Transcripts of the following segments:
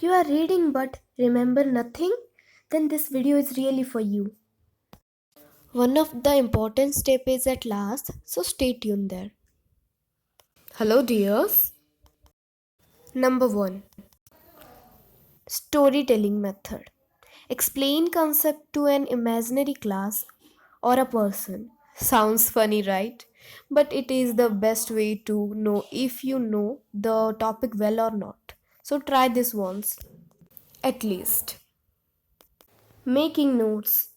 You are reading but remember nothing? Then this video is really for you. One of the important steps is at last, so stay tuned there. Hello, dears. Number 1. Storytelling method. Explain concept to an imaginary class or a person. Sounds funny, right? But it is the best way to know if you know the topic well or not. So try this once, at least. Making notes.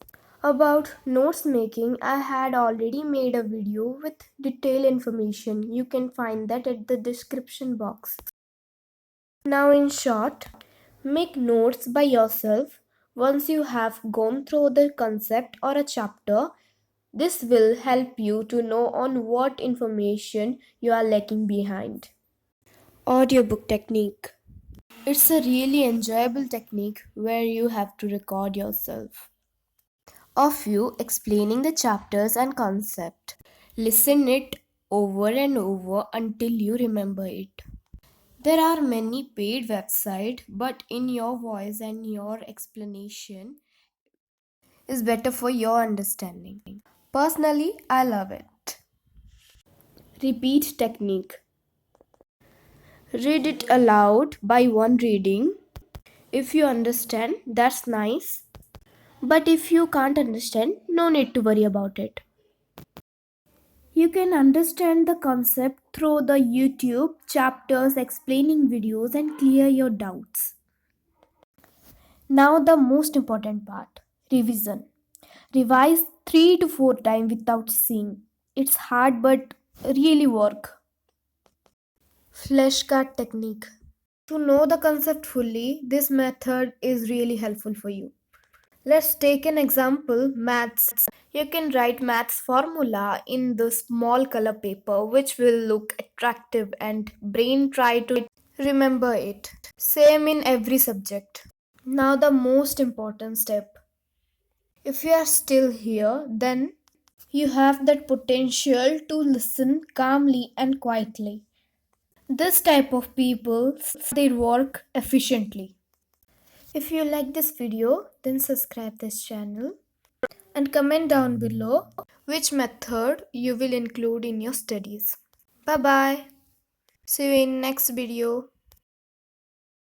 About notes making, I had already made a video with detailed information. You can find that at the description box. Now, in short, make notes by yourself once you have gone through the concept or a chapter. This will help you to know on what information you are lacking behind. Audiobook technique. It's a really enjoyable technique where you have to record yourself of you explaining the chapters and concept. Listen it over and over until you remember it. There are many paid websites, but in your voice and your explanation is better for your understanding. Personally, I love it. Repeat technique. Read it aloud by one reading. If you understand, that's nice. But if you can't understand, no need to worry about it. You can understand the concept through the YouTube chapters, explaining videos, and clear your doubts. Now, the most important part, revision. Revise 3 to 4 times without seeing. It's hard but really work. Flashcard technique. To know the concept fully, this method is really helpful for you. Let's take an example, maths. You can write maths formula in the small color paper which will look attractive and brain try to remember it. Same in every subject. Now the most important step. If you are still here, then you have that potential to listen calmly and quietly. This type of people they work efficiently. If you like this video, then subscribe this channel and comment down below which method you will include in your studies. Bye bye. See you in next video.